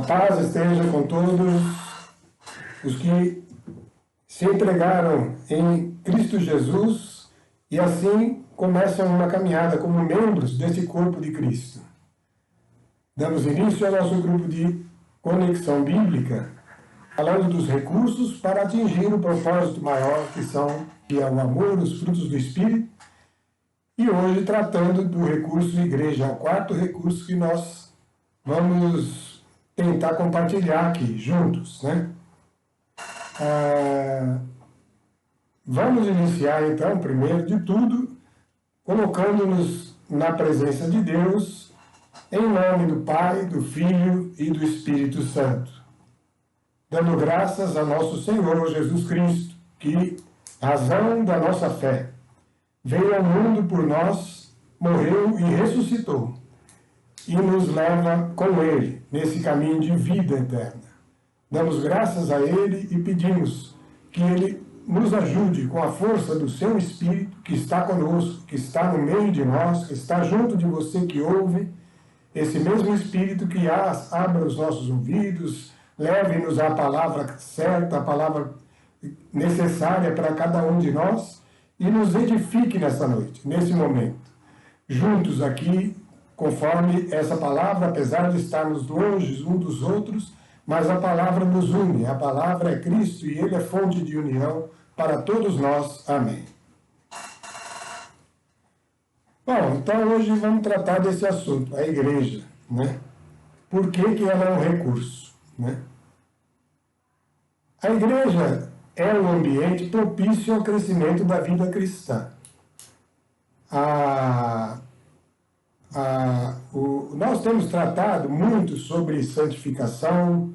A paz esteja com todos os que se entregaram em Cristo Jesus e assim começam uma caminhada como membros desse corpo de Cristo. Damos início ao nosso grupo de Conexão Bíblica, falando dos recursos para atingir o propósito maior que é o amor, os frutos do Espírito, e hoje tratando do recurso igreja, o quarto recurso que nós vamos tentar compartilhar aqui juntos, né? Vamos iniciar então, primeiro de tudo, colocando-nos na presença de Deus, em nome do Pai, do Filho e do Espírito Santo, dando graças a nosso Senhor Jesus Cristo, que, razão da nossa fé, veio ao mundo por nós, morreu e ressuscitou, e nos leva com Ele nesse caminho de vida eterna. Damos graças a Ele e pedimos que Ele nos ajude com a força do Seu Espírito, que está conosco, que está no meio de nós, que está junto de você que ouve, esse mesmo Espírito que abra os nossos ouvidos, leve-nos à palavra certa, a palavra necessária para cada um de nós, e nos edifique nessa noite, nesse momento, juntos aqui, conforme essa palavra, apesar de estarmos longe uns dos outros, mas a palavra nos une, a palavra é Cristo e Ele é fonte de união para todos nós. Amém. Bom, então hoje vamos tratar desse assunto, a igreja, né? Por que ela é um recurso, né? A igreja é um ambiente propício ao crescimento da vida cristã. Nós temos tratado muito sobre santificação,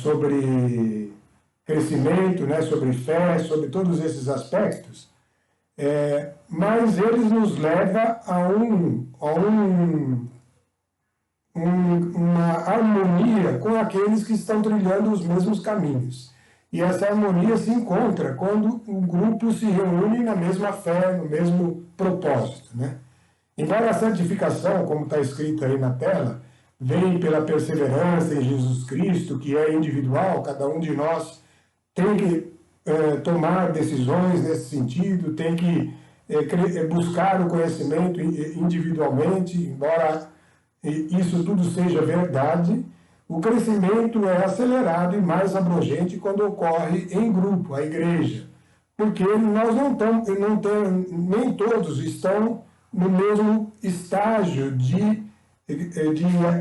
sobre crescimento, né, sobre fé, sobre todos esses aspectos, mas eles nos levam a uma harmonia com aqueles que estão trilhando os mesmos caminhos. E essa harmonia se encontra quando o grupo se reúne na mesma fé, no mesmo propósito, né? Embora a santificação, como está escrito aí na tela, vem pela perseverança em Jesus Cristo, que é individual, cada um de nós tem que tomar decisões nesse sentido, tem que buscar o conhecimento individualmente, embora isso tudo seja verdade. O crescimento é acelerado e mais abrangente quando ocorre em grupo, a igreja, porque nós nem todos estão no mesmo estágio de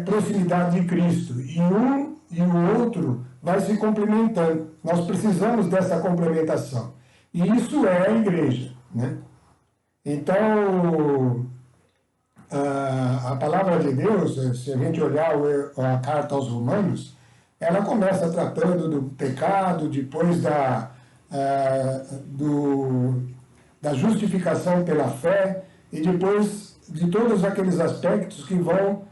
proximidade de Cristo, e um e o outro vai se complementando. Nós precisamos dessa complementação, e isso é a igreja, né? Então, a palavra de Deus, se a gente olhar a carta aos Romanos, ela começa tratando do pecado, depois da justificação pela fé, e depois de todos aqueles aspectos que vão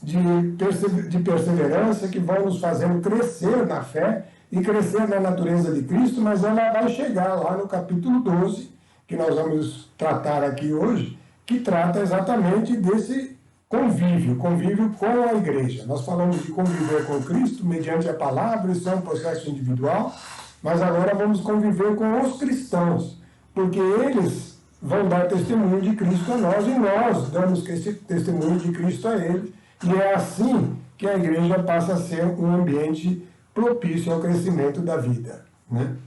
de perseverança, que vão nos fazendo crescer na fé e crescer na natureza de Cristo, mas ela vai chegar lá no capítulo 12, que nós vamos tratar aqui hoje, que trata exatamente desse convívio com a igreja. Nós falamos de conviver com Cristo mediante a palavra, isso é um processo individual, mas agora vamos conviver com os cristãos, porque eles vão dar testemunho de Cristo a nós e nós damos esse testemunho de Cristo a eles, e é assim que a igreja passa a ser um ambiente propício ao crescimento da vida, né?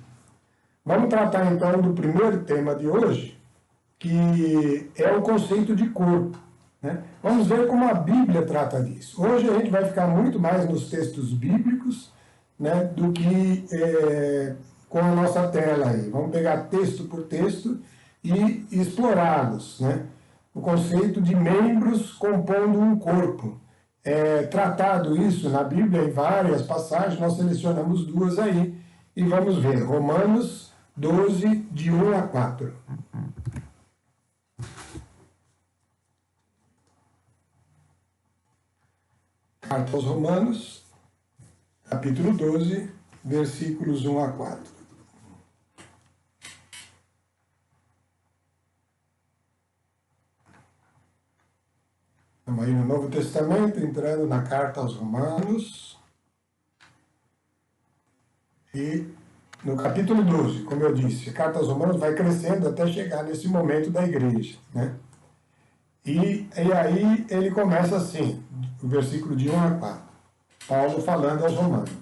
Vamos tratar então do primeiro tema de hoje, que é o conceito de corpo, né? Vamos ver como a Bíblia trata disso. Hoje a gente vai ficar muito mais nos textos bíblicos, né, do que com a nossa tela aí. Vamos pegar texto por texto e explorá-los, né? O conceito de membros compondo um corpo. É tratado isso na Bíblia em várias passagens, nós selecionamos duas aí e vamos ver. Romanos 12, de 1 a 4. Carta aos Romanos, capítulo 12, versículos 1 a 4. Estamos aí no Novo Testamento, entrando na carta aos Romanos. E no capítulo 12, como eu disse, a carta aos Romanos vai crescendo até chegar nesse momento da igreja, né? E aí ele começa assim, o versículo de 1 a 4, Paulo falando aos Romanos.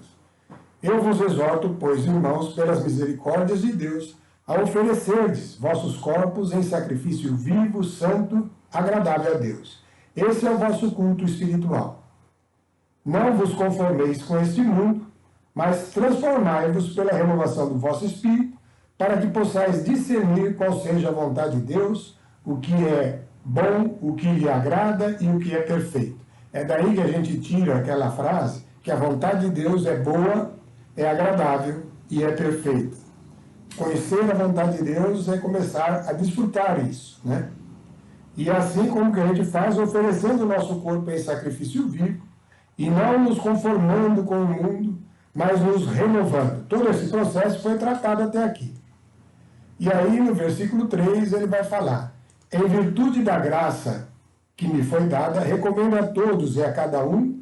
Eu vos exorto, pois, irmãos, pelas misericórdias de Deus, a oferecerdes vossos corpos em sacrifício vivo, santo, agradável a Deus. Esse é o vosso culto espiritual. Não vos conformeis com este mundo, mas transformai-vos pela renovação do vosso espírito, para que possais discernir qual seja a vontade de Deus, o que é bom, o que lhe agrada e o que é perfeito. É daí que a gente tira aquela frase que a vontade de Deus é boa, é agradável e é perfeita. Conhecer a vontade de Deus é começar a desfrutar isso, né? E assim como que a gente faz, oferecendo o nosso corpo em sacrifício vivo, e não nos conformando com o mundo, mas nos renovando. Todo esse processo foi tratado até aqui. E aí, no versículo 3, ele vai falar: em virtude da graça que me foi dada, recomendo a todos e a cada um,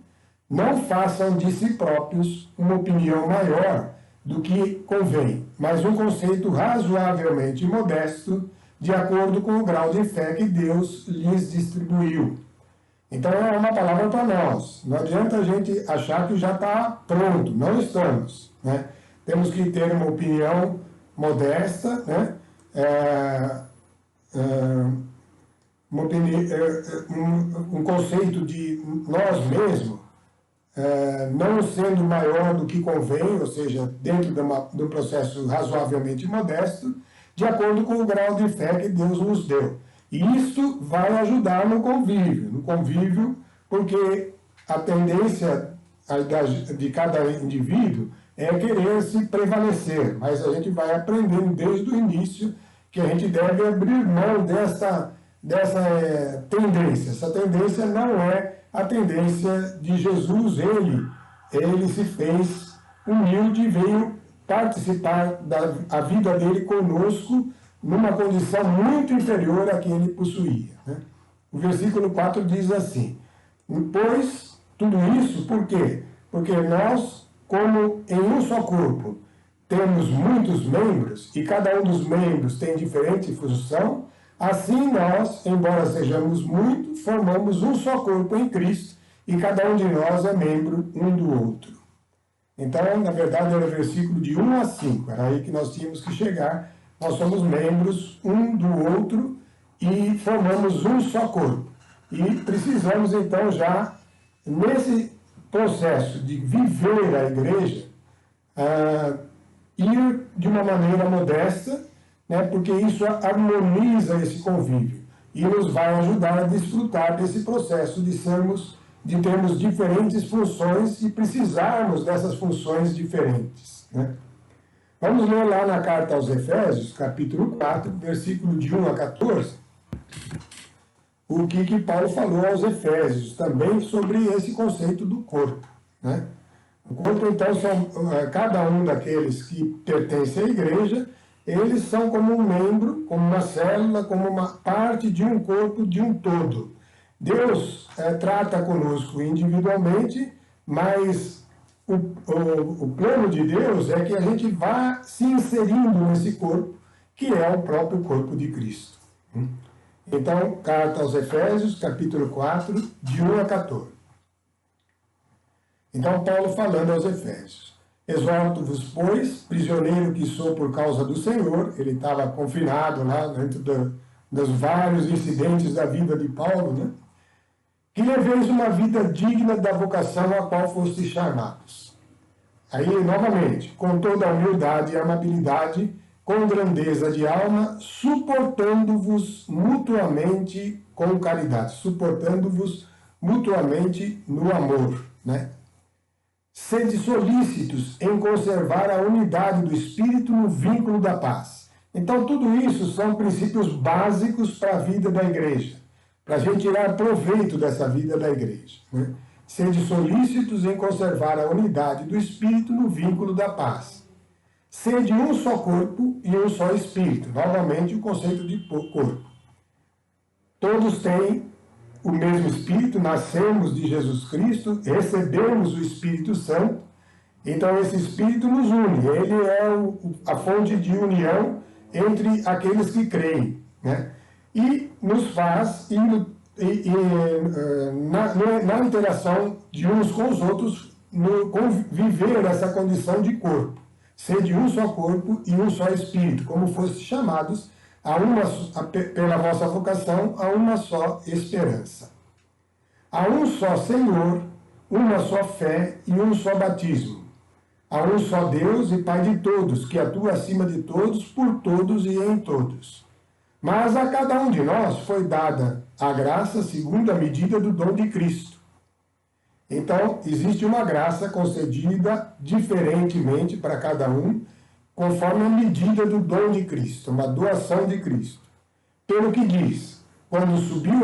não façam de si próprios uma opinião maior do que convém, mas um conceito razoavelmente modesto, de acordo com o grau de fé que Deus lhes distribuiu. Então é uma palavra para nós. Não adianta a gente achar que já está pronto. Não estamos, né? Temos que ter uma opinião modesta, né? Um conceito de nós mesmos, não sendo maior do que convém, ou seja, dentro de um processo razoavelmente modesto, de acordo com o grau de fé que Deus nos deu. E isso vai ajudar no convívio, porque a tendência de cada indivíduo é querer se prevalecer, mas a gente vai aprendendo desde o início que a gente deve abrir mão dessa tendência. Essa tendência não é a tendência de Jesus. Ele se fez humilde e veio participar da vida dele conosco, numa condição muito inferior à que ele possuía, né? O versículo 4 diz assim: pois tudo isso, por quê? Porque nós, como em um só corpo, temos muitos membros, e cada um dos membros tem diferente função, assim nós, embora sejamos muitos, formamos um só corpo em Cristo, e cada um de nós é membro um do outro. Então, na verdade, era o versículo de 1 a 5, era aí que nós tínhamos que chegar. Nós somos membros um do outro e formamos um só corpo. E precisamos, então, já, nesse processo de viver a igreja, ir de uma maneira modesta, né, porque isso harmoniza esse convívio e nos vai ajudar a desfrutar desse processo de termos diferentes funções e precisarmos dessas funções diferentes, né? Vamos ler lá na carta aos Efésios, capítulo 4, versículo de 1 a 14, o que Paulo falou aos Efésios, também sobre esse conceito do corpo, né? O corpo, então, são cada um daqueles que pertencem à igreja, eles são como um membro, como uma célula, como uma parte de um corpo, de um todo. Deus trata conosco individualmente, mas o plano de Deus é que a gente vá se inserindo nesse corpo, que é o próprio corpo de Cristo. Então, carta aos Efésios, capítulo 4, de 1 a 14. Então, Paulo falando aos Efésios: exorto-vos, pois, prisioneiro que sou por causa do Senhor. Ele estava confinado lá dentro dos vários incidentes da vida de Paulo, né? Que leveis uma vida digna da vocação a qual fostes chamados. Aí, novamente, com toda a humildade e amabilidade, com grandeza de alma, suportando-vos mutuamente com caridade, suportando-vos mutuamente no amor, né? Sede solícitos em conservar a unidade do Espírito no vínculo da paz. Então, tudo isso são princípios básicos para a vida da igreja, para a gente tirar proveito dessa vida da igreja, né? Sede solícitos em conservar a unidade do Espírito no vínculo da paz. Sede um só corpo e um só Espírito. Novamente, o conceito de corpo. Todos têm o mesmo Espírito, nascemos de Jesus Cristo, recebemos o Espírito Santo, Então esse Espírito nos une, ele é a fonte de união entre aqueles que creem, né? E nos faz, na interação de uns com os outros, viver essa condição de corpo, ser de um só corpo e um só Espírito, como fosse chamados pela vossa vocação, a uma só esperança. Há um só Senhor, uma só fé e um só batismo. Há um só Deus e Pai de todos, que atua acima de todos, por todos e em todos. Mas a cada um de nós foi dada a graça segundo a medida do dom de Cristo. Então, existe uma graça concedida diferentemente para cada um, conforme a medida do dom de Cristo, uma doação de Cristo. Pelo que diz, quando subiu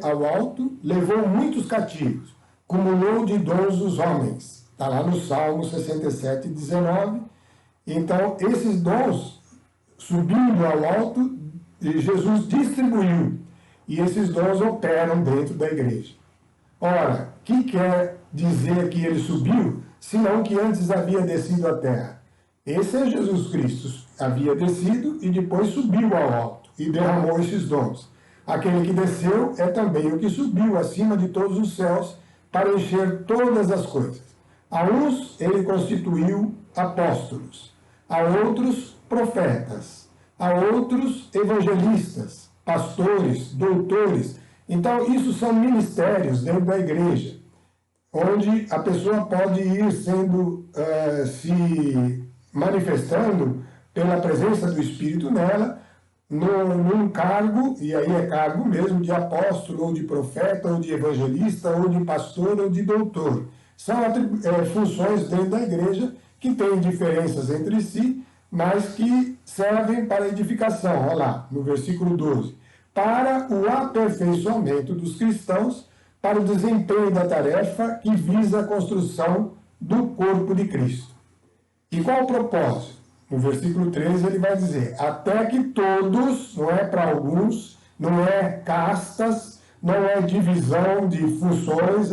ao alto, levou muitos cativos, cumulou de dons os homens. Está lá no Salmo 67, 19. Então, esses dons, subindo ao alto, Jesus distribuiu. E esses dons operam dentro da igreja. Ora, o que quer dizer que ele subiu, senão que antes havia descido à terra? Esse é Jesus Cristo. Havia descido e depois subiu ao alto e derramou esses dons. Aquele que desceu é também o que subiu acima de todos os céus para encher todas as coisas. A uns ele constituiu apóstolos, a outros profetas, a outros evangelistas, pastores, doutores. Então, isso são ministérios dentro da igreja, onde a pessoa pode ir se manifestando pela presença do Espírito nela, num cargo, e aí é cargo mesmo de apóstolo, ou de profeta, ou de evangelista, ou de pastor, ou de doutor. São funções dentro da igreja que têm diferenças entre si, mas que servem para a edificação. Olha lá, no versículo 12. Para o aperfeiçoamento dos cristãos, para o desempenho da tarefa que visa a construção do corpo de Cristo. E qual o propósito? No versículo 13 ele vai dizer, até que todos, não é para alguns, não é castas, não é divisão de funções,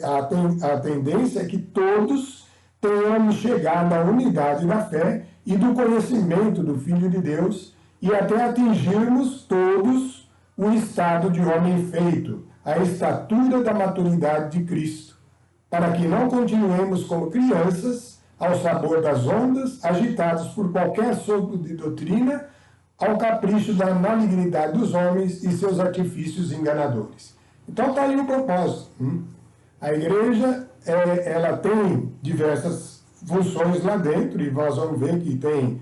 a tendência é que todos tenhamos chegado à unidade da fé e do conhecimento do Filho de Deus e até atingirmos todos o estado de homem feito, a estatura da maturidade de Cristo, para que não continuemos como crianças, ao sabor das ondas, agitados por qualquer sopro de doutrina, ao capricho da malignidade dos homens e seus artifícios enganadores. Então está aí o propósito. A igreja, ela tem diversas funções lá dentro, e nós vamos ver que tem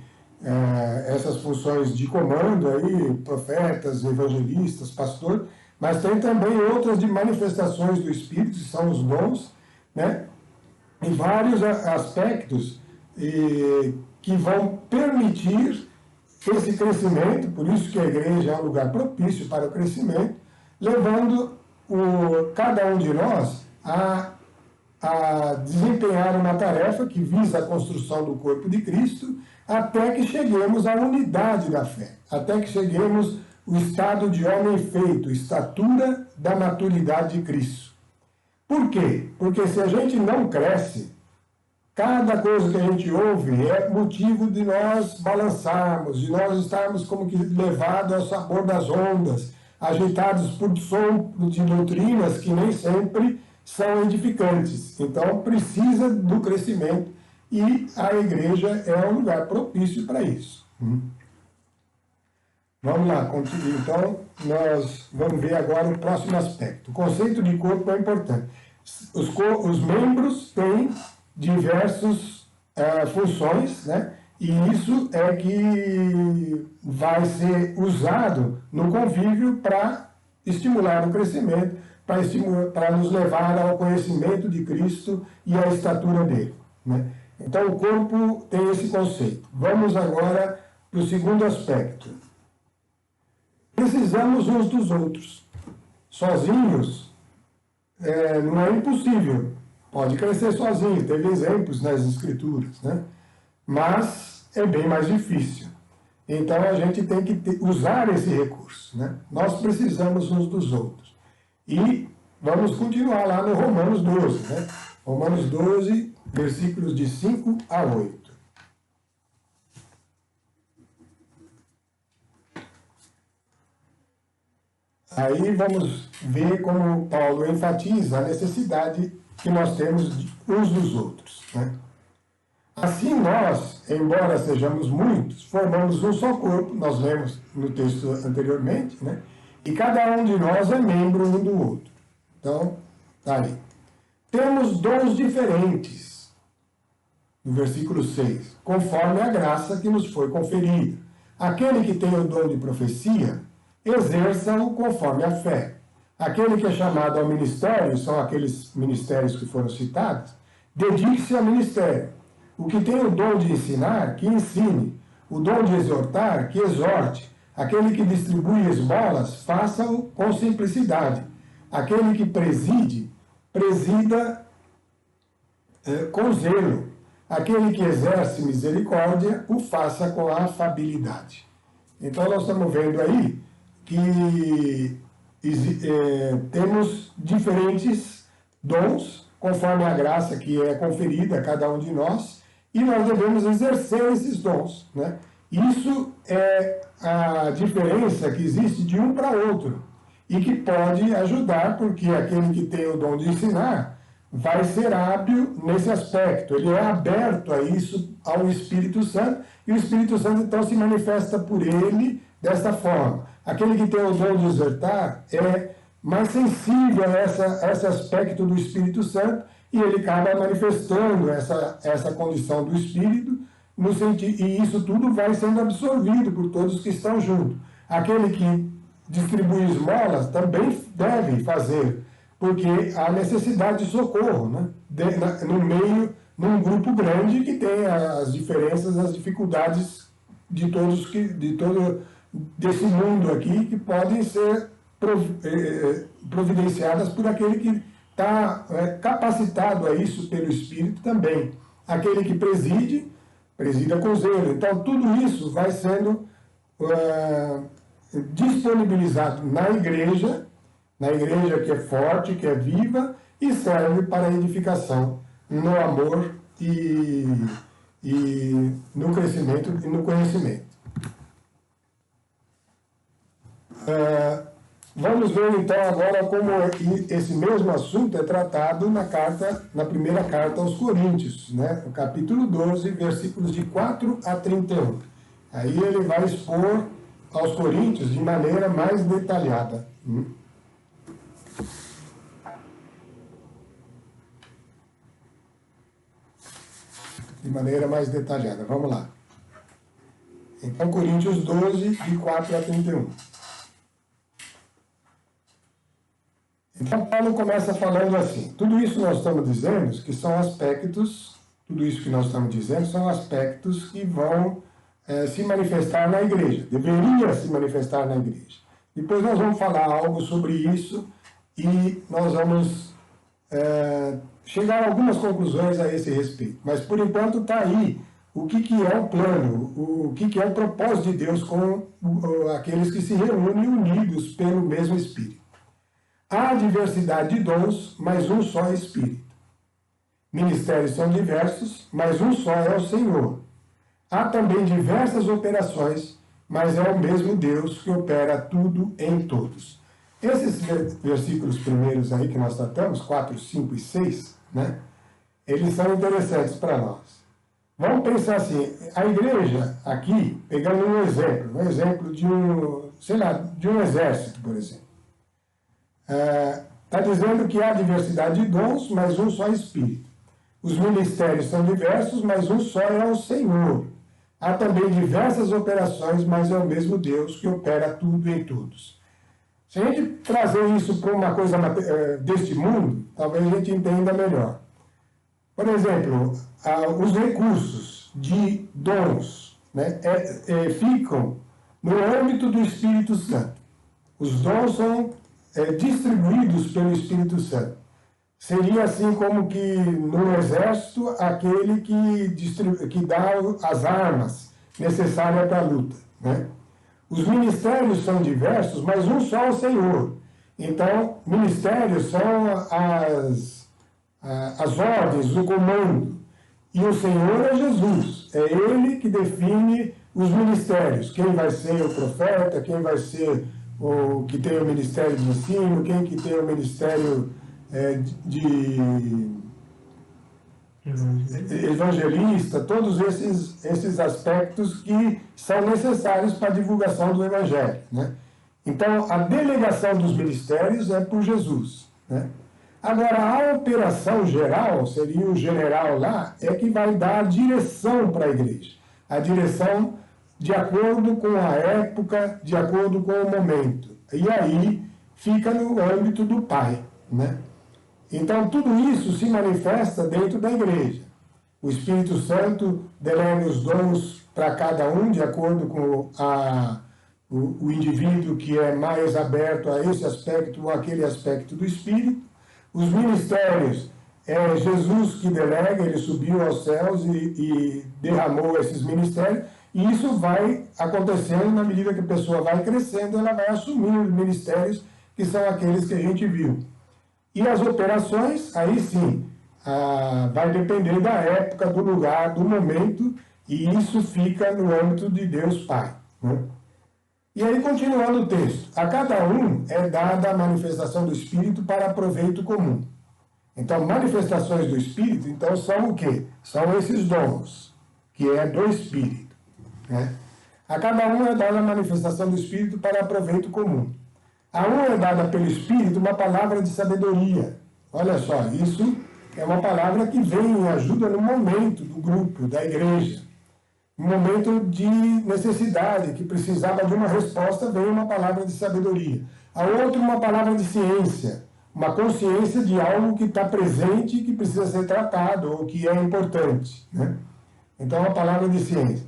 essas funções de comando aí, profetas, evangelistas, pastor, mas tem também outras de manifestações do Espírito, que são os dons, né? Em vários aspectos que vão permitir esse crescimento, por isso que a igreja é um lugar propício para o crescimento, levando cada um de nós a desempenhar uma tarefa que visa a construção do corpo de Cristo, até que cheguemos à unidade da fé, até que cheguemos ao estado de homem feito, estatura da maturidade de Cristo. Por quê? Porque se a gente não cresce, cada coisa que a gente ouve é motivo de nós balançarmos, de nós estarmos como que levados ao sabor das ondas, agitados por som de doutrinas que nem sempre são edificantes. Então, precisa do crescimento e a igreja é um lugar propício para isso. Vamos lá, continue. Então, nós vamos ver agora o próximo aspecto. O conceito de corpo é importante. Os membros têm diversas funções, né? E isso é que vai ser usado no convívio para estimular o crescimento, para nos levar ao conhecimento de Cristo e à estatura dele, né? Então, o corpo tem esse conceito. Vamos agora para o segundo aspecto. Precisamos uns dos outros. Sozinhos, não é impossível. Pode crescer sozinho, teve exemplos nas Escrituras, né? Mas é bem mais difícil. Então, a gente tem que usar esse recurso, né? Nós precisamos uns dos outros. E vamos continuar lá no Romanos 12, né? Romanos 12, versículos de 5 a 8. Aí vamos ver como Paulo enfatiza a necessidade que nós temos uns dos outros, né? Assim nós, embora sejamos muitos, formamos um só corpo, nós lemos no texto anteriormente, né? E cada um de nós é membro um do outro. Então, tá aí. Temos dons diferentes, no versículo 6, conforme a graça que nos foi conferida. Aquele que tem o dom de profecia, exerça-o conforme a fé. Aquele que é chamado ao ministério, são aqueles ministérios que foram citados, dedique-se ao ministério. O que tem o dom de ensinar, que ensine. O dom de exortar, que exorte. Aquele que distribui esmolas, faça-o com simplicidade. Aquele que preside, presida com zelo. Aquele que exerce misericórdia, o faça com afabilidade. Então nós estamos vendo aí que temos diferentes dons, conforme a graça que é conferida a cada um de nós, e nós devemos exercer esses dons, né? Isso é a diferença que existe de um para outro, e que pode ajudar, porque aquele que tem o dom de ensinar vai ser hábil nesse aspecto, ele é aberto a isso, ao Espírito Santo, e o Espírito Santo então se manifesta por ele desta forma. Aquele que tem o dom de exortar é mais sensível a esse aspecto do Espírito Santo, e ele acaba manifestando essa condição do Espírito, e isso tudo vai sendo absorvido por todos que estão juntos. Aquele que distribui esmolas também deve fazer, porque há necessidade de socorro, né? Num grupo grande que tem as diferenças, as dificuldades de todo desse mundo aqui, que podem ser providenciadas por aquele que está capacitado a isso pelo Espírito também. Aquele que presida com zelo. Então, tudo isso vai sendo disponibilizado na igreja que é forte, que é viva, e serve para a edificação no amor e no crescimento e no conhecimento. Vamos ver então agora como esse mesmo assunto é tratado na primeira carta aos Coríntios, né? No capítulo 12, versículos de 4 a 31. Aí ele vai expor aos Coríntios de maneira mais detalhada. De maneira mais detalhada. Vamos lá. Então, Coríntios 12, de 4 a 31. Então, Paulo começa falando assim: tudo isso que nós estamos dizendo, que são aspectos, tudo isso que nós estamos dizendo são aspectos que vão se manifestar na igreja, deveria se manifestar na igreja. Depois nós vamos falar algo sobre isso e nós vamos chegar a algumas conclusões a esse respeito. Mas, por enquanto, está aí o que é o plano, o que é o propósito de Deus com aqueles que se reúnem unidos pelo mesmo Espírito. Há diversidade de dons, mas um só Espírito. Ministérios são diversos, mas um só é o Senhor. Há também diversas operações, mas é o mesmo Deus que opera tudo em todos. Esses versículos primeiros aí que nós tratamos, 4, 5 e 6, né, eles são interessantes para nós. Vamos pensar assim, a igreja aqui, pegando um exemplo de um exército, por exemplo. Está dizendo que há diversidade de dons, mas um só Espírito. Os ministérios são diversos, mas um só é o Senhor. Há também diversas operações, mas é o mesmo Deus que opera tudo em todos. Se a gente trazer isso para uma coisa deste mundo, talvez a gente entenda melhor. Por exemplo, os recursos de dons, né, ficam no âmbito do Espírito Santo. Os dons são distribuídos pelo Espírito Santo. Seria assim como que no exército, aquele que dá as armas necessárias para a luta, né? Os ministérios são diversos, mas um só é o Senhor. Então, ministérios são as ordens, o comando. E o Senhor é Jesus, é Ele que define os ministérios, quem vai ser o profeta, quem vai ser o que tem o ministério de ensino, quem que tem o ministério de evangelista, todos esses aspectos que são necessários para a divulgação do Evangelho, né? Então, a delegação dos ministérios é por Jesus, né? Agora, a operação geral, seria o general lá, é que vai dar a direção para a igreja. A direção de acordo com a época, de acordo com o momento. E aí fica no âmbito do Pai, né? Então, tudo isso se manifesta dentro da igreja. O Espírito Santo delega os dons para cada um, de acordo com o indivíduo que é mais aberto a esse aspecto ou aquele aspecto do Espírito. Os ministérios, é Jesus que delega, ele subiu aos céus e derramou esses ministérios, e isso vai acontecendo na medida que a pessoa vai crescendo, ela vai assumir os ministérios que são aqueles que a gente viu. E as operações, aí sim, vai depender da época, do lugar, do momento, e isso fica no âmbito de Deus Pai, né? E aí, continuando o texto, a cada um é dada a manifestação do Espírito para proveito comum. Então, manifestações do Espírito, então, são o quê? São esses dons, que é do Espírito, né? A cada um é dada a manifestação do Espírito para proveito comum. A um é dada pelo Espírito uma palavra de sabedoria. Olha só, isso é uma palavra que vem em ajuda no momento do grupo, da igreja. No momento de necessidade, que precisava de uma resposta, veio uma palavra de sabedoria. A outra, uma palavra de ciência, uma consciência de algo que está presente e que precisa ser tratado, ou que é importante, né? Então, uma palavra de ciência.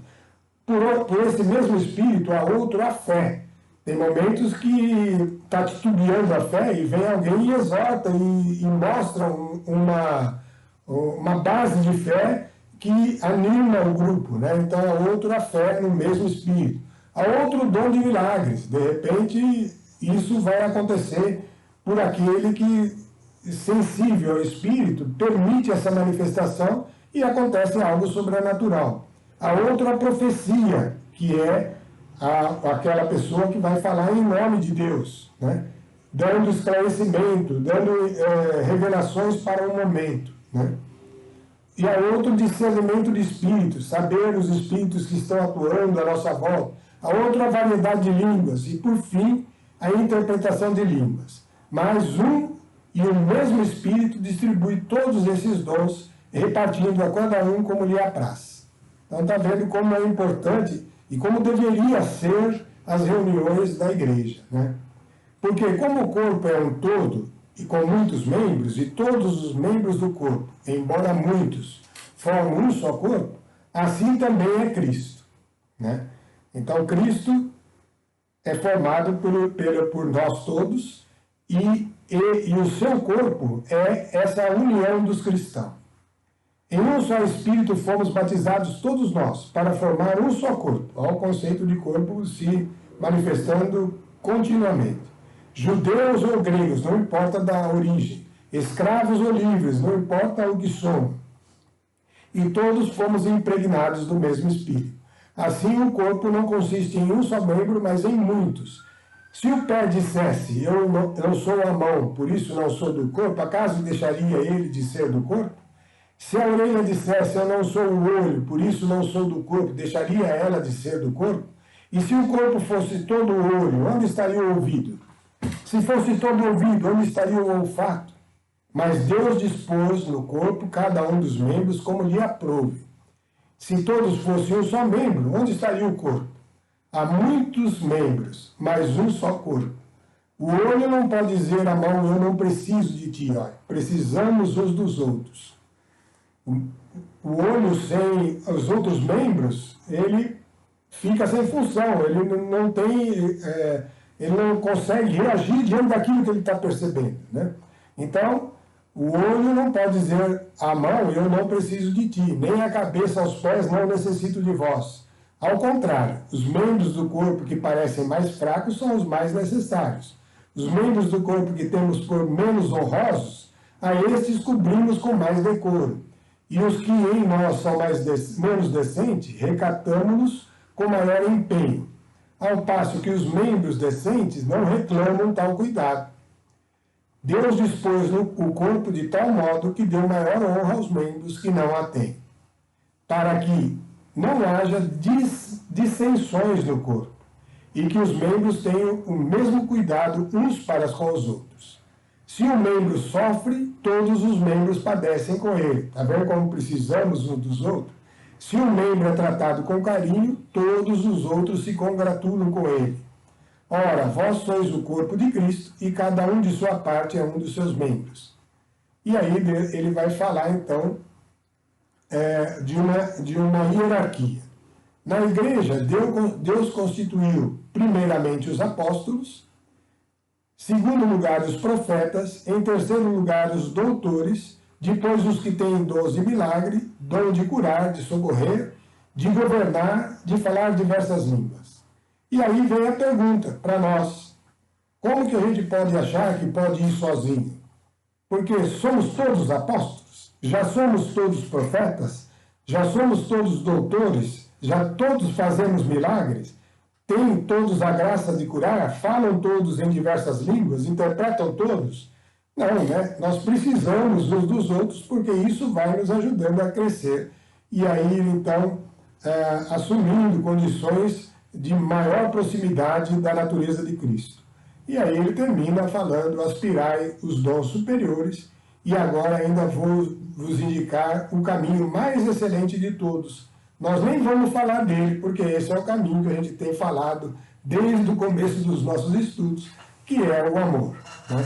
Por esse mesmo Espírito, há outro, a fé. Tem momentos que está titubeando a fé e vem alguém e exorta e mostra uma base de fé que anima o grupo, né? Então, há outro a fé no mesmo Espírito. Há outro dom de milagres. De repente, isso vai acontecer por aquele que, sensível ao Espírito, permite essa manifestação e acontece algo sobrenatural. Há outro a profecia, que é aquela pessoa que vai falar em nome de Deus, né? Dando esclarecimento, dando revelações para o momento, né? E há outro discernimento de espíritos, saber os espíritos que estão atuando à nossa volta. Há outra variedade de línguas e, por fim, a interpretação de línguas. Mas um e o mesmo Espírito distribui todos esses dons, repartindo a cada um como lhe apraz. Então, está vendo como é importante e como deveria ser as reuniões da igreja, né? Porque como o corpo é um todo, e com muitos membros, e todos os membros do corpo, embora muitos, formam um só corpo, assim também é Cristo, né? Então, Cristo é formado por nós todos, e o seu corpo é essa união dos cristãos. Em um só Espírito fomos batizados todos nós, para formar um só corpo. Olha o conceito de corpo se manifestando continuamente. Judeus ou gregos, não importa da origem. Escravos ou livres, não importa o que somos. E todos fomos impregnados do mesmo Espírito. Assim, o corpo não consiste em um só membro, mas em muitos. Se o pé dissesse, eu sou a mão, por isso não sou do corpo, acaso deixaria ele de ser do corpo? Se a orelha dissesse, eu não sou o olho, por isso não sou do corpo, deixaria ela de ser do corpo? E se o corpo fosse todo olho, onde estaria o ouvido? Se fosse todo ouvido, onde estaria o olfato? Mas Deus dispôs no corpo cada um dos membros como lhe aprouve. Se todos fossem um só membro, onde estaria o corpo? Há muitos membros, mas um só corpo. O olho não pode dizer à mão, eu não preciso de ti, ó. Precisamos uns dos outros. O olho sem os outros membros, ele fica sem função, ele não tem, ele não consegue reagir diante daquilo que ele está percebendo, né? Então, o olho não pode dizer à mão, eu não preciso de ti, nem a cabeça aos pés, não necessito de vós. Ao contrário, os membros do corpo que parecem mais fracos são os mais necessários. Os membros do corpo que temos por menos honrosos a estes cobrimos com mais decoro, e os que em nós são menos decentes, recatamo-los com maior empenho, ao passo que os membros decentes não reclamam tal cuidado. Deus dispôs o corpo de tal modo que deu maior honra aos membros que não a têm, para que não haja dissensões no corpo, e que os membros tenham o mesmo cuidado uns para com os outros. Se um membro sofre, todos os membros padecem com ele. Está vendo como precisamos uns dos outros? Se um membro é tratado com carinho, todos os outros se congratulam com ele. Ora, vós sois o corpo de Cristo, e cada um de sua parte é um dos seus membros. E aí ele vai falar, então, de uma hierarquia. Na igreja, Deus constituiu primeiramente os apóstolos, segundo lugar os profetas, em terceiro lugar os doutores, depois os que têm dons de milagre, dom de curar, de socorrer, de governar, de falar diversas línguas. E aí vem a pergunta para nós: como que a gente pode achar que pode ir sozinho? Porque somos todos apóstolos? Já somos todos profetas? Já somos todos doutores? Já todos fazemos milagres? Têm todos a graça de curar? Falam todos em diversas línguas? Interpretam todos? Não, né? Nós precisamos uns dos outros, porque isso vai nos ajudando a crescer. E aí, então, assumindo condições de maior proximidade da natureza de Cristo. E aí ele termina falando: aspirai os dons superiores, e agora ainda vou vos indicar o caminho mais excelente de todos. Nós nem vamos falar dele, porque esse é o caminho que a gente tem falado desde o começo dos nossos estudos, que é o amor, né?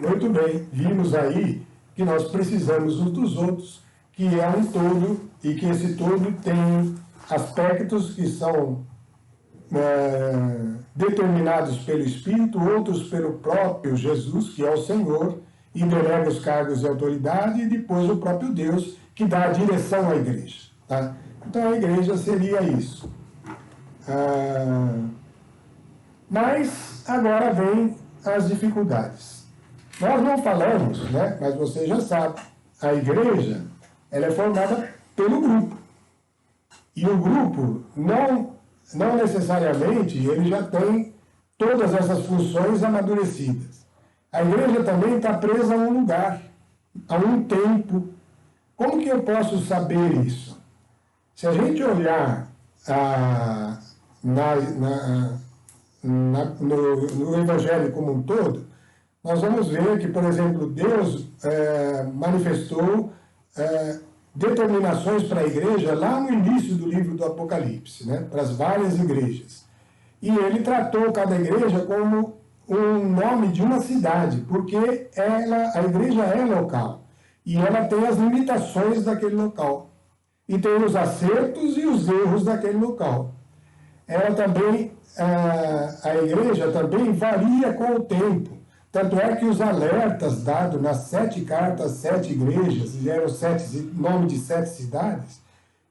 Muito bem, vimos aí que nós precisamos uns dos outros, que é um todo, e que esse todo tem aspectos que são determinados pelo Espírito, outros pelo próprio Jesus, que é o Senhor, e delega os cargos de autoridade, e depois o próprio Deus, que dá a direção à igreja. Tá? Então a igreja seria isso. Mas agora vem as dificuldades. Nós não falamos, né? Mas você já sabe, a igreja ela é formada pelo grupo. E o grupo não necessariamente ele já tem todas essas funções amadurecidas. A igreja também está presa a um lugar, a um tempo. Como que eu posso saber isso? Se a gente olhar no Evangelho como um todo, nós vamos ver que, por exemplo, Deus manifestou determinações para a igreja lá no início do livro do Apocalipse, né, para as várias igrejas. E ele tratou cada igreja como um nome de uma cidade, porque a igreja é local. E ela tem as limitações daquele local. E tem os acertos e os erros daquele local. Ela também, a igreja também varia com o tempo. Tanto é que os alertas dados nas 7 cartas, 7 igrejas, e eram nome de 7 cidades,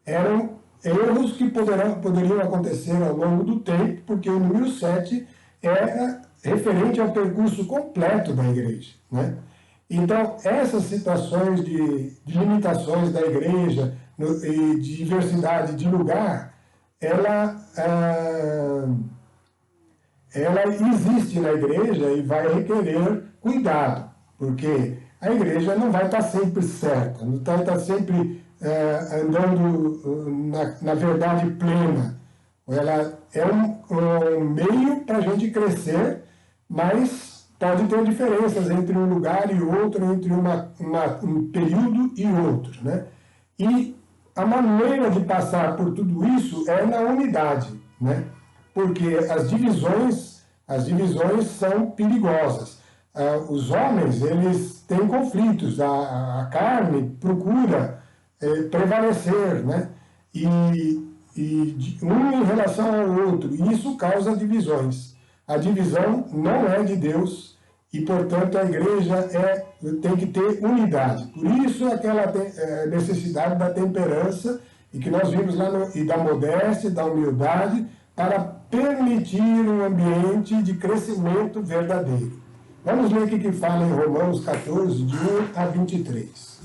eram erros que poderiam acontecer ao longo do tempo, porque o número 7 era referente ao percurso completo da igreja, né? Então, essas situações de limitações da igreja e de diversidade de lugar, ela existe na igreja e vai requerer cuidado, porque a igreja não vai estar sempre certa, não vai estar sempre andando na verdade plena. Ela é um meio para a gente crescer, mas pode ter diferenças entre um lugar e outro, entre um período e outro, né? E a maneira de passar por tudo isso é na unidade, né? Porque as divisões são perigosas. Os homens, eles têm conflitos, a carne procura prevalecer, né? E um em relação ao outro, e isso causa divisões. A divisão não é de Deus, e, portanto, a igreja tem que ter unidade. Por isso, aquela necessidade da temperança, e que nós vimos lá, e da modéstia, da humildade, para permitir um ambiente de crescimento verdadeiro. Vamos ler o que fala em Romanos 14, de 1 a 23.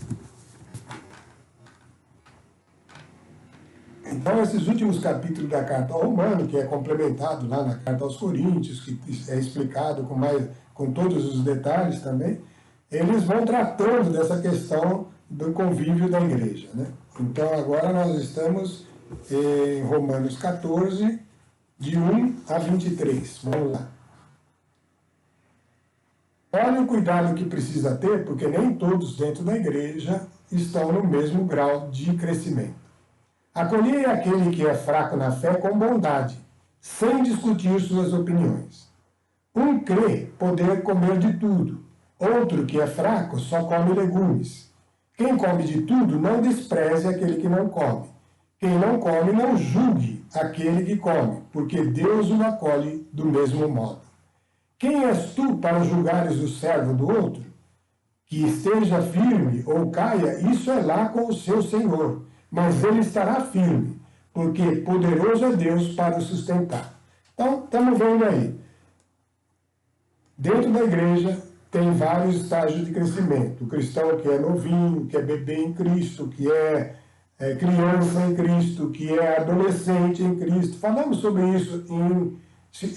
Então, esses últimos capítulos da carta ao Romano, que é complementado lá na carta aos Coríntios, que é explicado com todos os detalhes também, eles vão tratando dessa questão do convívio da igreja, né? Então, agora nós estamos em Romanos 14, de 1 a 23. Vamos lá. Olha o cuidado que precisa ter, porque nem todos dentro da igreja estão no mesmo grau de crescimento. Acolhei aquele que é fraco na fé com bondade, sem discutir suas opiniões. Um crê poder comer de tudo, outro que é fraco só come legumes. Quem come de tudo não despreze aquele que não come. Quem não come não julgue aquele que come, porque Deus o acolhe do mesmo modo. Quem és tu para julgares o servo do outro? Que esteja firme ou caia, isso é lá com o seu Senhor, mas ele estará firme, porque poderoso é Deus para o sustentar. Então, estamos vendo aí. Dentro da igreja tem vários estágios de crescimento. O cristão que é novinho, que é bebê em Cristo, que é criança em Cristo, que é adolescente em Cristo. Falamos sobre isso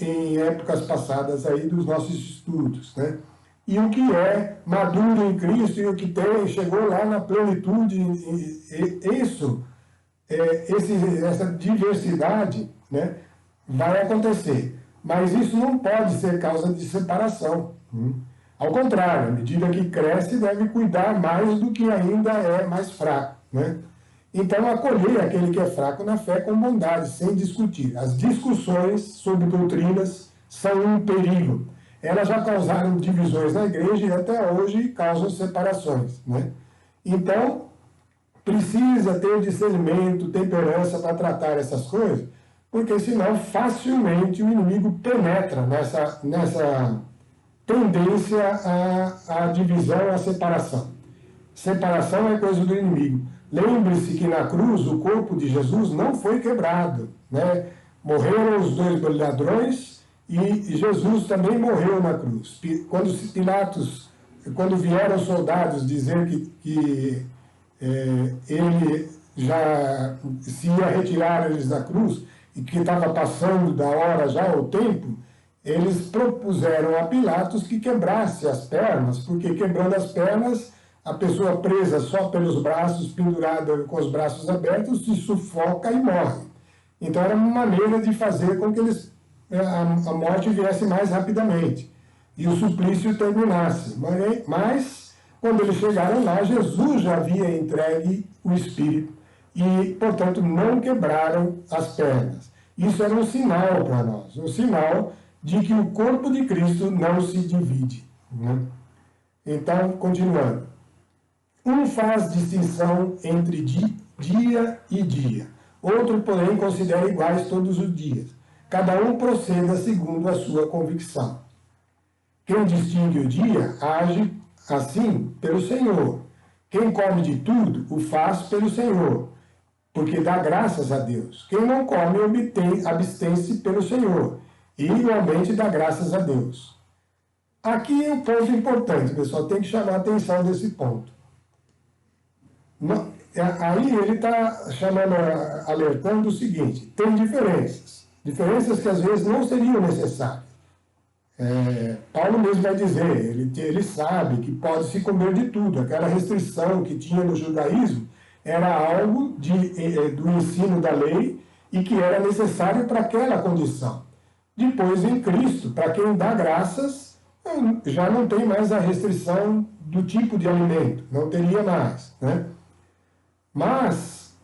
em épocas passadas aí dos nossos estudos, né? E o que é maduro em Cristo e o que chegou lá na plenitude, essa diversidade, né, vai acontecer. Mas isso não pode ser causa de separação. Ao contrário, à medida que cresce, deve cuidar mais do que ainda é mais fraco, né? Então, acolher aquele que é fraco na fé com bondade, sem discutir. As discussões sobre doutrinas são um perigo. Elas já causaram divisões na igreja e até hoje causam separações, né? Então, precisa ter discernimento, temperança para tratar essas coisas, porque senão facilmente o inimigo penetra nessa tendência à divisão, à separação. Separação é coisa do inimigo. Lembre-se que na cruz o corpo de Jesus não foi quebrado, né? Morreram os dois ladrões e Jesus também morreu na cruz. Quando vieram os soldados dizer que ele já se ia retirar eles da cruz e que estava passando da hora já o tempo, eles propuseram a Pilatos que quebrasse as pernas, porque quebrando as pernas, a pessoa presa só pelos braços, pendurada com os braços abertos, se sufoca e morre. Então era uma maneira de fazer com que a morte viesse mais rapidamente e o suplício terminasse. Mas, quando eles chegaram lá, Jesus já havia entregue o Espírito e, portanto, não quebraram as pernas. Isso era um sinal para nós, um sinal de que o corpo de Cristo não se divide, né? Então, continuando. Um faz distinção entre dia e dia. Outro, porém, considera iguais todos os dias. Cada um proceda segundo a sua convicção. Quem distingue o dia, age assim pelo Senhor. Quem come de tudo, o faz pelo Senhor, porque dá graças a Deus. Quem não come, abstém-se pelo Senhor, e igualmente dá graças a Deus. Aqui é um ponto importante, pessoal, tem que chamar a atenção desse ponto. Aí ele está alertando o seguinte: tem diferenças que às vezes não seriam necessárias. Paulo mesmo vai dizer, ele sabe que pode se comer de tudo. Aquela restrição que tinha no judaísmo era algo do ensino da lei e que era necessário para aquela condição. Depois, em Cristo, para quem dá graças, já não tem mais a restrição do tipo de alimento, não teria mais, né? Mas,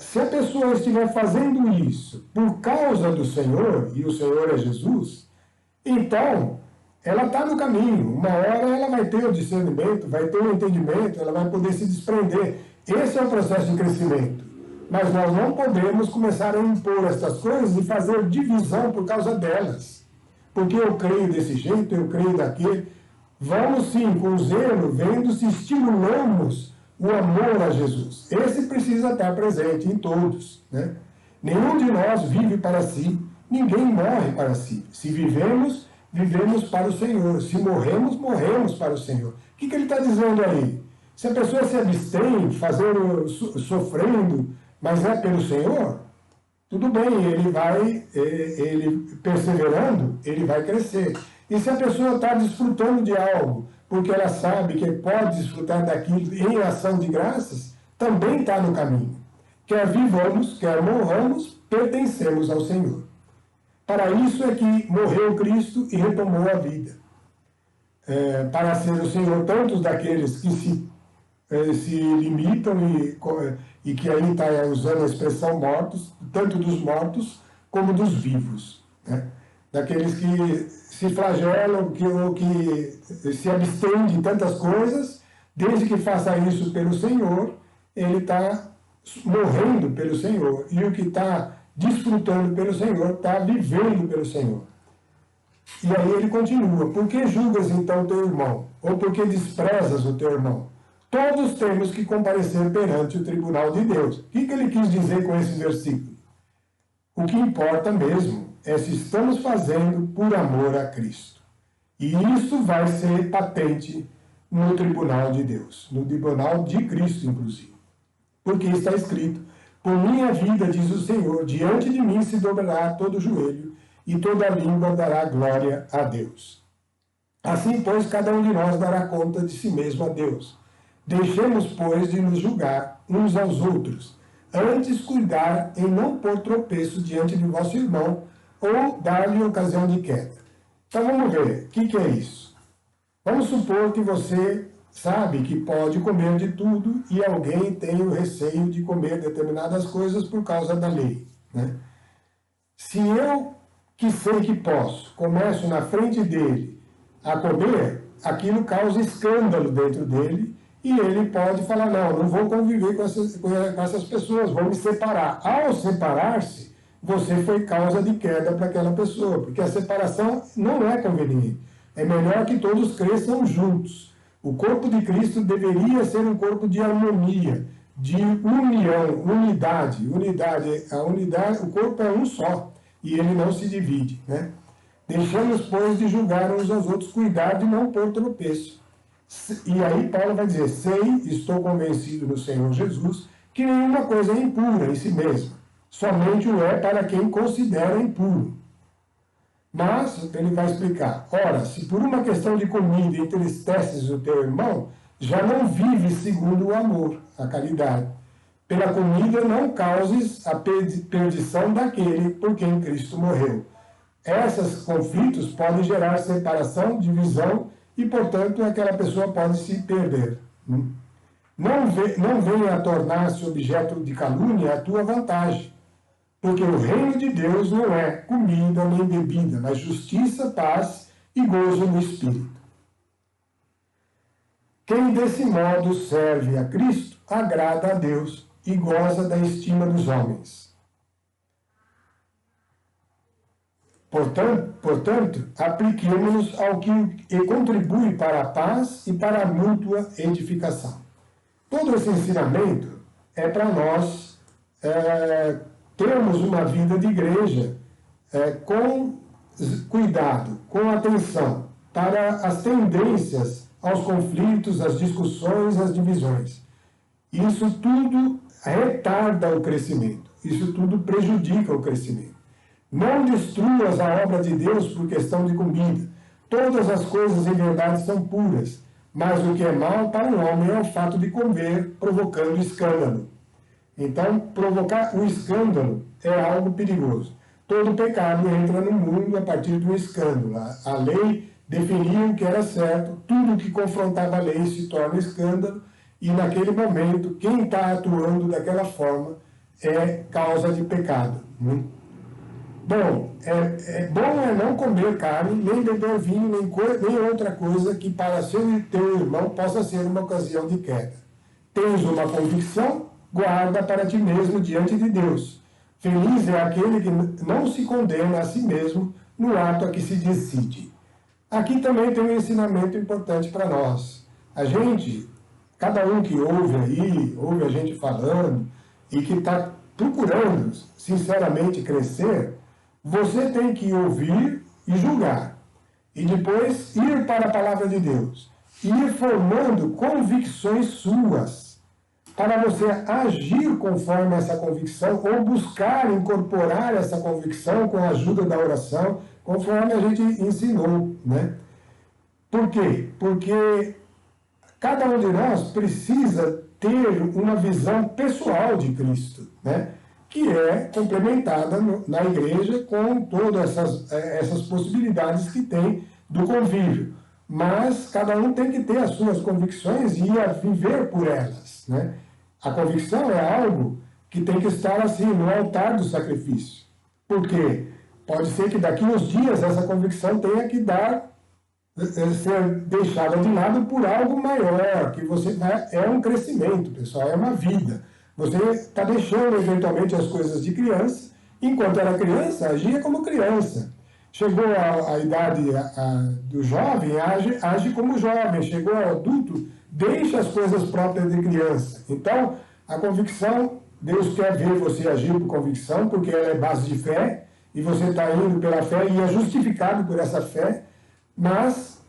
se a pessoa estiver fazendo isso por causa do Senhor, e o Senhor é Jesus, então ela está no caminho. Uma hora ela vai ter o discernimento, vai ter o entendimento, ela vai poder se desprender. Esse é o processo de crescimento. Mas nós não podemos começar a impor essas coisas e fazer divisão por causa delas. Porque eu creio desse jeito, eu creio daquele. Vamos sim, com zelo, vendo se estimulamos o amor a Jesus. Esse precisa estar presente em todos, né? Nenhum de nós vive para si, ninguém morre para si. Se vivemos, vivemos para o Senhor. Se morremos, morremos para o Senhor. O que ele está dizendo aí? Se a pessoa se abstém, fazendo, sofrendo, mas é pelo Senhor, tudo bem, ele perseverando, ele vai crescer. E se a pessoa está desfrutando de algo, porque ela sabe que pode desfrutar daquilo em ação de graças, também está no caminho. Quer vivamos, quer morramos, pertencemos ao Senhor. Para isso é que morreu Cristo e retomou a vida. Para ser o Senhor tantos daqueles que se limitam e que aí está usando a expressão mortos, tanto dos mortos como dos vivos. Né? Daqueles que se flagelam, que se abstêm de tantas coisas, desde que faça isso pelo Senhor, ele está morrendo pelo Senhor. E o que está desfrutando pelo Senhor, está vivendo pelo Senhor. E aí ele continua: por que julgas então o teu irmão? Ou por que desprezas o teu irmão? Todos temos que comparecer perante o tribunal de Deus. O que ele quis dizer com esse versículo? O que importa mesmo é se estamos fazendo por amor a Cristo. E isso vai ser patente no tribunal de Deus, no tribunal de Cristo, inclusive. Porque está escrito: por minha vida, diz o Senhor, diante de mim se dobrará todo o joelho, e toda língua dará glória a Deus. Assim, pois, cada um de nós dará conta de si mesmo a Deus. Deixemos, pois, de nos julgar uns aos outros, antes cuidar em não pôr tropeço diante de vosso irmão, ou dar-lhe ocasião de queda. Então vamos ver, o que é isso? Vamos supor que você sabe que pode comer de tudo e alguém tem o receio de comer determinadas coisas por causa da lei. Né? Se eu, que sei que posso, começo na frente dele a comer, aquilo causa escândalo dentro dele e ele pode falar: não vou conviver com essas pessoas, vou me separar. Ao separar-se, você foi causa de queda para aquela pessoa, porque a separação não é conveniente. É melhor que todos cresçam juntos. O corpo de Cristo deveria ser um corpo de harmonia, de união, unidade. O corpo é um só e ele não se divide. Né? Deixamos, pois, de julgar uns aos outros, cuidar de não pôr tropeço. E aí Paulo vai dizer: estou convencido no Senhor Jesus, que nenhuma coisa é impura em si mesma, somente o é para quem considera impuro. Mas, ele vai explicar: ora, se por uma questão de comida entristeces o teu irmão, já não vives segundo o amor, a caridade. Pela comida não causes a perdição daquele por quem Cristo morreu. Esses conflitos podem gerar separação, divisão, e, portanto, aquela pessoa pode se perder. Não venha a tornar-se objeto de calúnia a tua vantagem, porque o reino de Deus não é comida nem bebida, mas justiça, paz e gozo no Espírito. Quem desse modo serve a Cristo, agrada a Deus e goza da estima dos homens. Portanto, apliquemos-nos ao que contribui para a paz e para a mútua edificação. Todo esse ensinamento é para nós termos uma vida de igreja com cuidado, com atenção para as tendências, aos conflitos, às discussões, às divisões. Isso tudo retarda o crescimento, isso tudo prejudica o crescimento. Não destruas a obra de Deus por questão de comida. Todas as coisas em verdade são puras, mas o que é mal para o homem é o fato de comer, provocando escândalo. Então, provocar o escândalo é algo perigoso. Todo pecado entra no mundo a partir de um escândalo. A lei definia o que era certo, tudo que confrontava a lei se torna escândalo, e naquele momento, quem está atuando daquela forma é causa de pecado. Bom, bom é não comer carne, nem beber vinho, nem outra coisa que para seu teu irmão possa ser uma ocasião de queda. Tens uma convicção, guarda para ti mesmo diante de Deus. Feliz é aquele que não se condena a si mesmo no ato a que se decide. Aqui também tem um ensinamento importante para nós. Cada um que ouve a gente falando e que está procurando sinceramente crescer, você tem que ouvir e julgar. e depois ir para a palavra de Deus, ir formando convicções suas, para você agir conforme essa convicção, ou buscar incorporar essa convicção com a ajuda da oração, conforme a gente ensinou, né? Por quê? Porque cada um de nós precisa ter uma visão pessoal de Cristo, né? Que é complementada na igreja com todas essas possibilidades que tem do convívio. Mas cada um tem que ter as suas convicções e a viver por elas, né? A convicção é algo que tem que estar assim no altar do sacrifício. Por quê? Pode ser que daqui uns dias essa convicção tenha que ser deixada de lado por algo maior, que você é um crescimento, pessoal, é uma vida. Você está deixando eventualmente as coisas de criança, enquanto era criança, agia como criança. Chegou a idade do jovem, age como jovem. Chegou ao adulto, deixa as coisas próprias de criança. Então, a convicção, Deus quer ver você agir por convicção, porque ela é base de fé, e você está indo pela fé e é justificado por essa fé, mas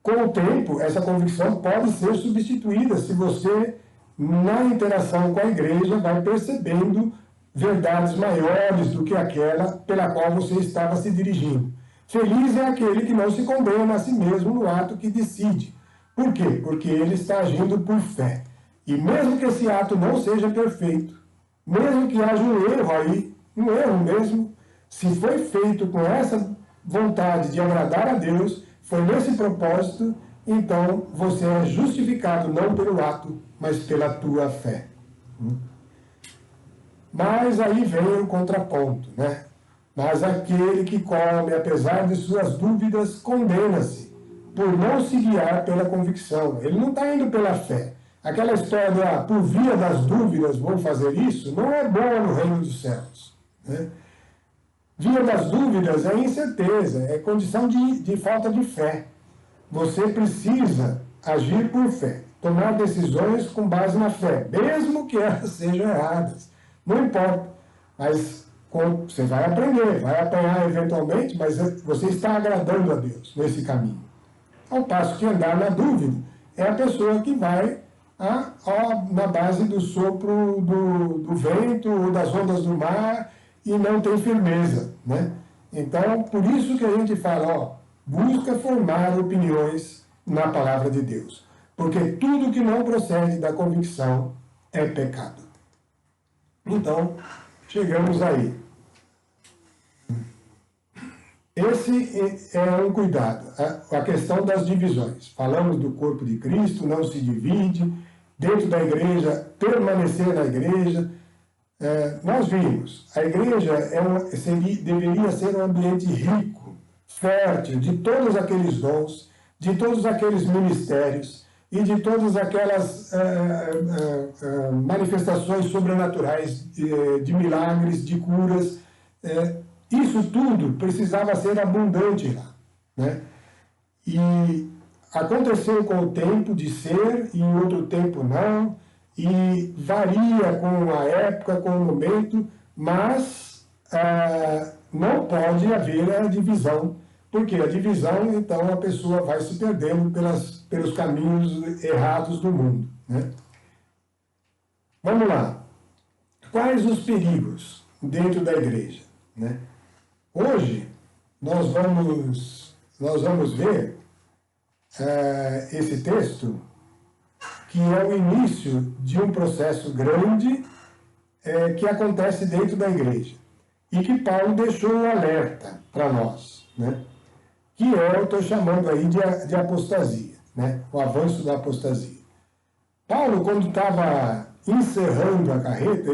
com o tempo, essa convicção pode ser substituída se você, na interação com a igreja, vai percebendo verdades maiores do que aquela pela qual você estava se dirigindo. Feliz é aquele que não se condena a si mesmo no ato que decide. Por quê? Porque ele está agindo por fé. E mesmo que esse ato não seja perfeito, mesmo que haja um erro aí, um erro mesmo, se foi feito com essa vontade de agradar a Deus, foi nesse propósito, então você é justificado não pelo ato, mas pela tua fé. Mas aí vem o contraponto, né? Mas aquele que come, apesar de suas dúvidas, condena-se, por não se guiar pela convicção. Ele não está indo pela fé. Aquela história de, por via das dúvidas, vou fazer isso, não é boa no reino dos céus, né? Via das dúvidas é incerteza, é condição de falta de fé. Você precisa agir por fé, tomar decisões com base na fé, mesmo que elas sejam erradas. Não importa, mas você vai aprender, vai apanhar eventualmente, mas você está agradando a Deus nesse caminho. Ao passo que andar na dúvida é a pessoa que vai na base do sopro do vento ou das ondas do mar e não tem firmeza, né? Então, por isso que a gente fala, busca formar opiniões na palavra de Deus. Porque tudo que não procede da convicção é pecado. Então, chegamos aí. Esse é um cuidado, a questão das divisões. Falamos do corpo de Cristo, não se divide, dentro da igreja, permanecer na igreja. Nós vimos, a igreja deveria ser um ambiente rico, fértil, de todos aqueles dons, de todos aqueles ministérios e de todas aquelas manifestações sobrenaturais de milagres, de curas. Isso tudo precisava ser abundante lá, né? E aconteceu com o tempo de ser e em outro tempo não, e varia com a época, com o momento, mas não pode haver a divisão, porque a divisão, então, a pessoa vai se perdendo pelos caminhos errados do mundo, né? Vamos lá. Quais os perigos dentro da igreja, né? Hoje, nós vamos ver esse texto, que é o início de um processo grande que acontece dentro da igreja. E que Paulo deixou um alerta para nós, né? Que eu estou chamando aí de apostasia, né? O avanço da apostasia. Paulo, quando estava encerrando a carreira,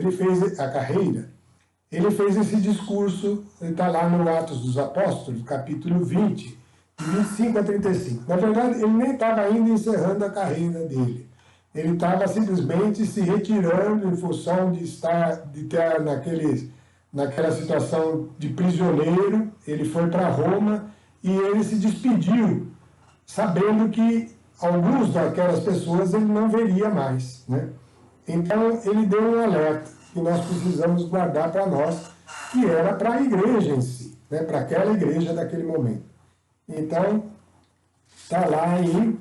ele fez esse discurso, está lá no Atos dos Apóstolos, capítulo 20, de 25 a 35. Na verdade, ele nem estava ainda encerrando a carreira dele. Ele estava simplesmente se retirando em função de estar naquela situação de prisioneiro. Ele foi para Roma e ele se despediu, sabendo que alguns daquelas pessoas ele não veria mais, né? Então, ele deu um alerta que nós precisamos guardar para nós, que era para a igreja em si. né, para aquela igreja daquele momento. Então, está lá em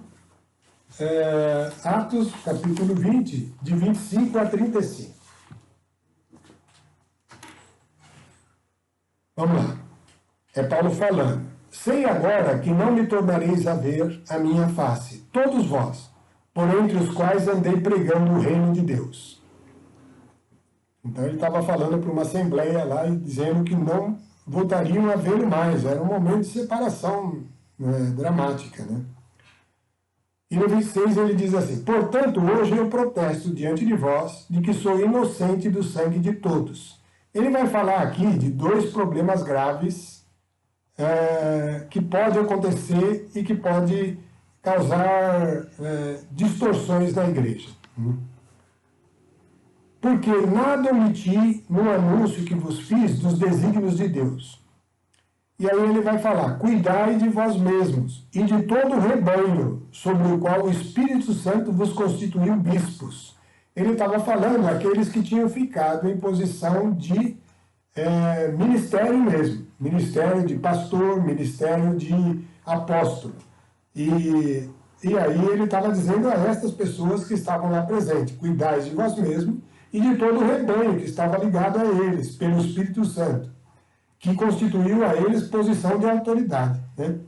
Atos, capítulo 20, de 25 a 35. Vamos lá. É Paulo falando. Sei agora que não me tornareis a ver a minha face, todos vós, por entre os quais andei pregando o reino de Deus. Então ele estava falando para uma assembleia lá e dizendo que não voltariam a vê-lo mais. Era um momento de separação, né, dramática, né? E no 26 ele diz assim: portanto, hoje eu protesto diante de vós de que sou inocente do sangue de todos. Ele vai falar aqui de dois problemas graves que pode acontecer e que pode causar distorções na igreja. Porque nada omiti no anúncio que vos fiz dos desígnios de Deus. E aí ele vai falar: cuidai de vós mesmos e de todo o rebanho, sobre o qual o Espírito Santo vos constituiu bispos. Ele estava falando aqueles que tinham ficado em posição de ministério mesmo, ministério de pastor, ministério de apóstolo. E aí ele estava dizendo a estas pessoas que estavam lá presentes: cuidai de vós mesmos e de todo o rebanho que estava ligado a eles, pelo Espírito Santo, que constituiu a eles posição de autoridade, né,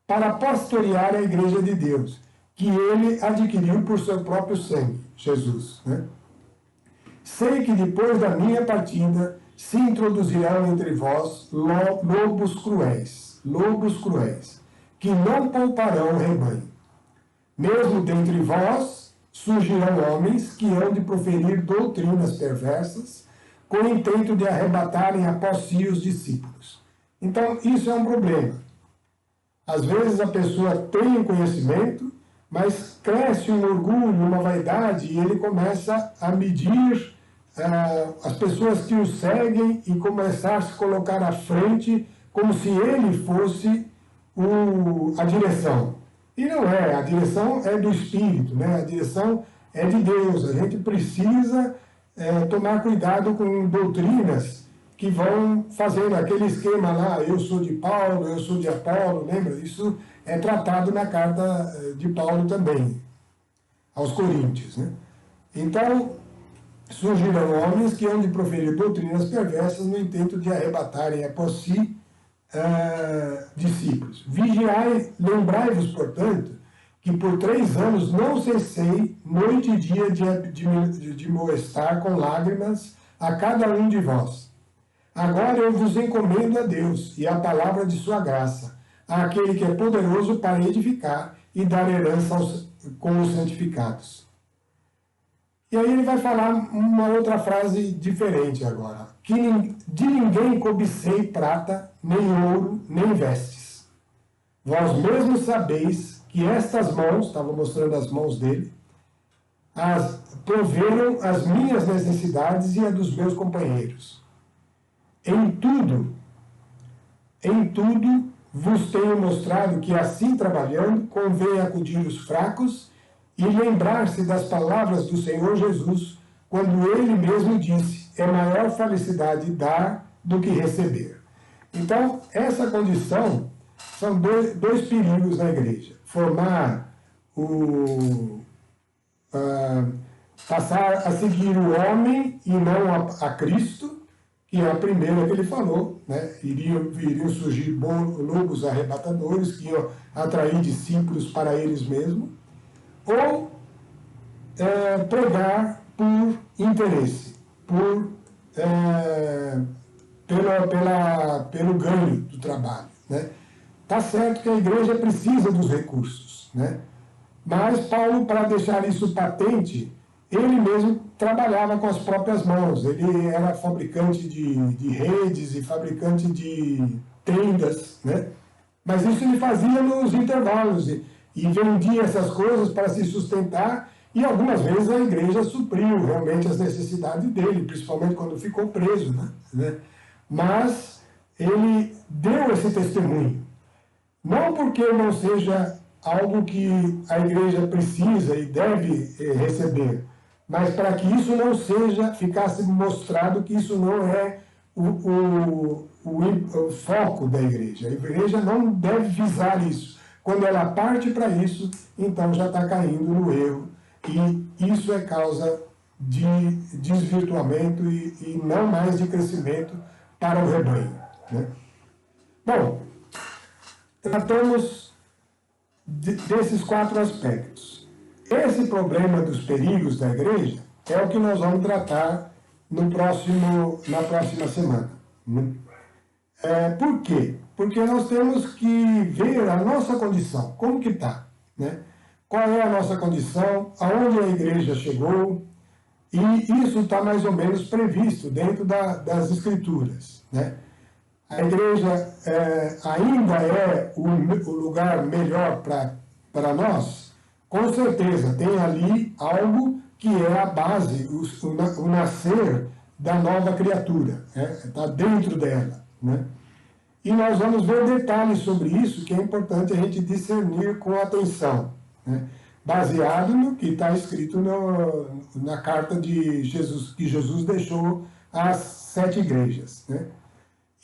para pastorear a igreja de Deus, que ele adquiriu por seu próprio sangue, Jesus, né? Sei que depois da minha partida se introduzirão entre vós lobos cruéis, que não pouparão o rebanho. Mesmo dentre vós surgirão homens que hão de proferir doutrinas perversas, com o intento de arrebatarem após si os discípulos. Então, isso é um problema. Às vezes a pessoa tem um conhecimento, mas cresce um orgulho, uma vaidade, e ele começa a medir as pessoas que o seguem e começar a se colocar à frente como se ele fosse a direção. E não é, a direção é do Espírito, né? A direção é de Deus. A gente precisa tomar cuidado com doutrinas que vão fazendo aquele esquema lá: eu sou de Paulo, eu sou de Apolo, lembra? Isso é tratado na carta de Paulo também, aos Coríntios, né? Então, surgirão homens que hão de proferir doutrinas perversas no intento de arrebatarem após si discípulos. Vigiai, lembrai-vos, portanto, que por 3 anos não cessei, noite e dia, de molestar com lágrimas a cada um de vós. Agora eu vos encomendo a Deus e à palavra de sua graça, àquele que é poderoso para edificar e dar herança com os santificados. E aí ele vai falar uma outra frase diferente agora: que de ninguém cobicei prata, nem ouro, nem vestes. Vós mesmos sabeis que estas mãos, estava mostrando as mãos dele, proveram as minhas necessidades e a dos meus companheiros. Em tudo vos tenho mostrado que assim trabalhando convém acudir os fracos e lembrar-se das palavras do Senhor Jesus, quando ele mesmo disse: é maior felicidade dar do que receber. Então, essa condição são dois perigos na igreja: formar passar a seguir o homem e não a Cristo, que é a primeira que ele falou, né? Iriam surgir lobos arrebatadores que iam atrair discípulos para eles mesmos, ou pregar por interesse, pelo ganho do trabalho, né? Tá certo que a igreja precisa dos recursos, né? Mas Paulo, para deixar isso patente, ele mesmo trabalhava com as próprias mãos. Ele era fabricante de redes e fabricante de tendas, né? Mas isso ele fazia nos intervalos e vendia essas coisas para se sustentar, e algumas vezes a igreja supriu realmente as necessidades dele, principalmente quando ficou preso, né? Mas ele deu esse testemunho. Não porque não seja algo que a igreja precisa e deve receber, mas para que isso não ficasse mostrado que isso não é o foco da igreja. A igreja não deve visar isso. Quando ela parte para isso, então já está caindo no erro. E isso é causa de desvirtuamento e não mais de crescimento para o rebanho, né? Bom, tratamos desses 4 aspectos. Esse problema dos perigos da igreja é o que nós vamos tratar na próxima semana. Por quê? Porque nós temos que ver a nossa condição, como que está, né? Qual é a nossa condição, aonde a igreja chegou, e isso está mais ou menos previsto dentro das Escrituras, né? A igreja ainda é o lugar melhor para nós? Com certeza, tem ali algo que é a base, o nascer da nova criatura, está dentro dela, né? E nós vamos ver detalhes sobre isso, que é importante a gente discernir com atenção, né? Baseado no que está escrito na carta de Jesus, que Jesus deixou às 7 igrejas, né?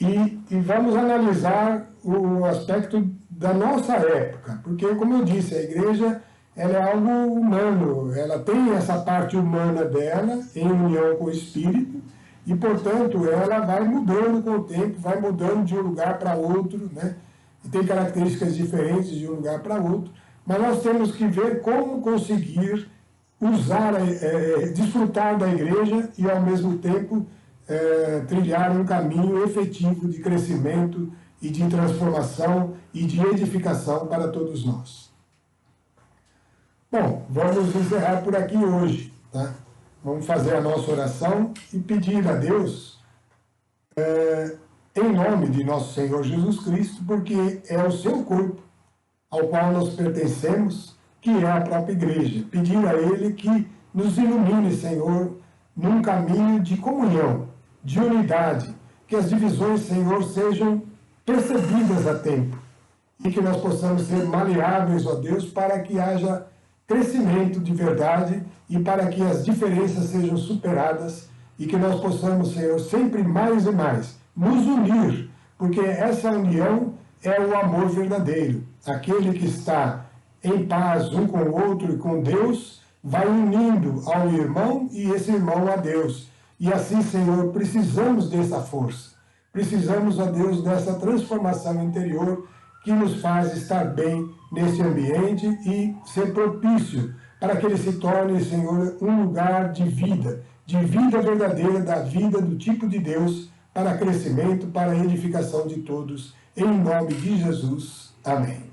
E vamos analisar o aspecto da nossa época, porque, como eu disse, a igreja ela é algo humano, ela tem essa parte humana dela em união com o Espírito, e, portanto, ela vai mudando com o tempo, vai mudando de um lugar para outro, né? E tem características diferentes de um lugar para outro, mas nós temos que ver como conseguir usar, desfrutar da igreja e, ao mesmo tempo, trilhar um caminho efetivo de crescimento e de transformação e de edificação para todos nós. Bom, vamos encerrar por aqui hoje, tá? Vamos fazer a nossa oração e pedir a Deus, em nome de nosso Senhor Jesus Cristo, porque é o seu corpo ao qual nós pertencemos, que é a própria igreja. Pedir a Ele que nos ilumine, Senhor, num caminho de comunhão, de unidade, que as divisões, Senhor, sejam percebidas a tempo e que nós possamos ser maleáveis, ó Deus, para que haja crescimento de verdade e para que as diferenças sejam superadas e que nós possamos, Senhor, sempre mais e mais nos unir, porque essa união é o amor verdadeiro. Aquele que está em paz um com o outro e com Deus vai unindo ao irmão e esse irmão a Deus. E assim, Senhor, precisamos dessa força. Precisamos, ó Deus, dessa transformação interior que nos faz estar bem nesse ambiente e ser propício para que ele se torne, Senhor, um lugar de vida verdadeira, da vida do tipo de Deus, para crescimento, para edificação de todos. Em nome de Jesus. Amém.